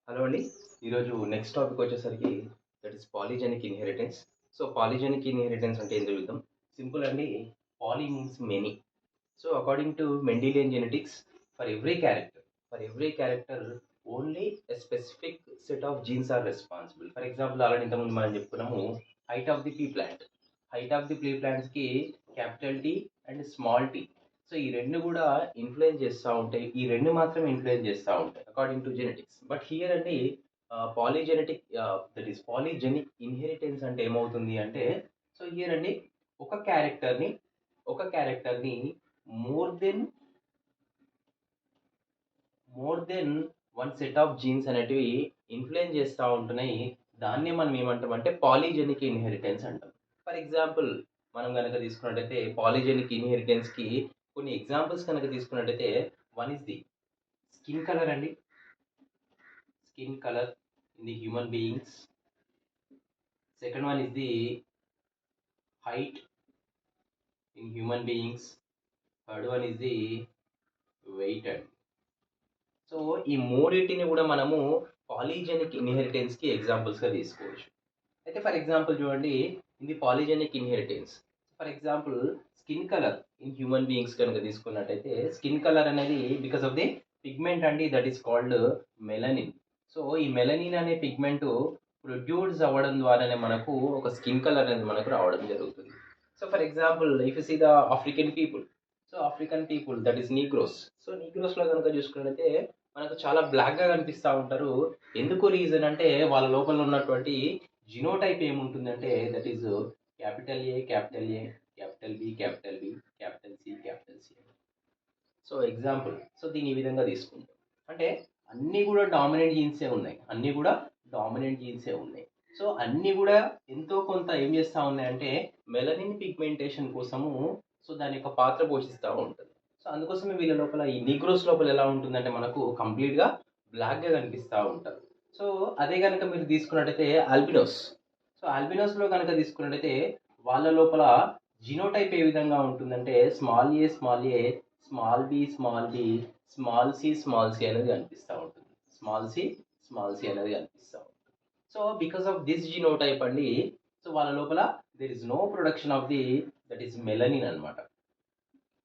Hello అండి. ఈరోజు next topic వచ్చేసరికి that is polygenic inheritance. So, polygenic inheritance అంటే ఏందో చూద్దాం. సింపుల్ అండి. Poly means many. So, according to Mendelian genetics, for every character only a specific set of genes are responsible. For example already ఇంతకుముందు మనం చెప్పుకున్నాము height of the pea plant. Height of the pea ప్లాంట్స్‌కి capital T and small T. So, ఈ 2 కూడా influence చేస్తా ఉంటాయి. ఈ 2 మాత్రమే ఇన్‌ఫ్లుయెన్స్ చేస్తా ఉంటాయి according to genetics. But here అండి పాలిజెనిక్ ఇన్హెరిటెన్స్ అంటే ఏమవుతుంది అంటే, సో హియర్ అండి ఒక క్యారెక్టర్‌ని ఒక క్యారెక్టర్‌ని more than more than one set of genes అనేటివి ఇన్ఫ్లుయెన్స్ చేస్తా ఉంటున్నాయి. దాన్నే మనం ఏమంటామంటే పాలిజెనిక్ ఇన్హెరిటెన్స్ అంటాం. ఫర్ ఎగ్జాంపుల్ మనం గనక తీసుకున్నట్టయితే పాలిజెనిక్ ఇన్హెరిటెన్స్‌కి కొన్ని ఎగ్జాంపుల్స్ కనుక తీసుకున్నట్టయితే one is the skin colour అండి. Skin colour in the human beings. Second one is the height in human beings. Third one is the weight అండి. సో ఈ మూడింటిని కూడా మనము పాలిజెనిక్ ఇన్హెరిటెన్స్‌కి ఎగ్జాంపుల్స్‌గా తీసుకోవచ్చు. అయితే ఫర్ ఎగ్జాంపుల్ చూడండి, ఇది polygenic inheritance. For example skin colour in human beings కనుక తీసుకున్నట్టయితే స్కిన్ కలర్ అనేది బికాస్ ఆఫ్ ది పిగ్మెంట్ అండి that is called melanin. So ఈ మెలనిన్ అనే పిగ్మెంట్ ప్రొడ్యూస్ అవ్వడం ద్వారానే మనకు ఒక స్కిన్ కలర్ అనేది మనకు రావడం జరుగుతుంది. So for example if you see the African people, so African people that is Negroes. So నీగ్రోస్‌లో కనుక చూసుకున్నట్టయితే మనకు చాలా బ్లాక్‌గా కనిపిస్తా ఉంటారు. ఎందుకు రీజన్ అంటే వాళ్ళ లోపల ఉన్నటువంటి జినోటైప్ ఏముంటుందంటే that is capital A, capital A, capital B, capital B, capital C, capital C. So example, so దీన్ని ఈ విధంగా తీసుకుంటాం. అంటే అన్నీ కూడా డామినెంట్ జీన్సే ఉన్నాయి. అన్నీ కూడా డామినెంట్ జీన్సే ఉన్నాయి. సో అన్నీ కూడా ఎంతో కొంత ఏం చేస్తా ఉన్నాయంటే మెలనిన్ పిగ్మెంటేషన్ కోసము సో దాని యొక్క పాత్ర పోషిస్తూ ఉంటుంది. సో అందుకోసమే వీళ్ళ లోపల ఈ నీగ్రోస్ లోపల ఎలా ఉంటుందంటే మనకు కంప్లీట్‌గా బ్లాక్‌గా కనిపిస్తా ఉంటారు. సో అదే గనుక మీరు తీసుకున్నట్టయితే ఆల్బినోస్. సో ఆల్బినోస్‌లో గనుక తీసుకున్నట్టయితే వాళ్ళ లోపల జినోటైప్ ఏ విధంగా ఉంటుందంటే small A, small A, small B, small B, small C అనేది కనిపిస్తా ఉంటుంది. స్మాల్ సి, స్మాల్ సి అనేది కనిపిస్తా ఉంటుంది. So because of this genotype అండి, సో వాళ్ళ లోపల there is no production of the that is melanin అన్నమాట.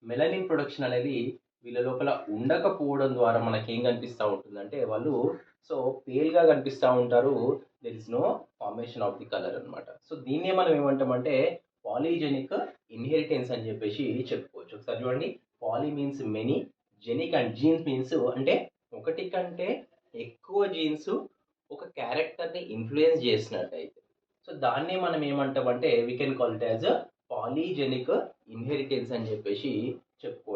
మెలనిన్ ప్రొడక్షన్ అనేది వీళ్ళ లోపల ఉండకపోవడం ద్వారా మనకేం కనిపిస్తా ఉంటుందంటే వాళ్ళు సో పేల్‌గా కనిపిస్తా ఉంటారు. There is no formation of the colour అన్నమాట. సో దీన్నే మనం ఏమంటామంటే పాలిజెనిక్ ఇన్హెరిటెన్స్ అని చెప్పేసి చెప్పుకోవచ్చు. ఒకసారి చూడండి, poly means many, genic and genes means అంటే ఒకటి కంటే ఎక్కువ జీన్స్ ఒక క్యారెక్టర్‌ని ఇన్‌ఫ్లుయెన్స్ చేసినట్టయితే. సో దాన్నే మనం ఏమంటామంటే we can call it as polygenic inheritance అని చెప్పేసి చెప్పుకోవచ్చు.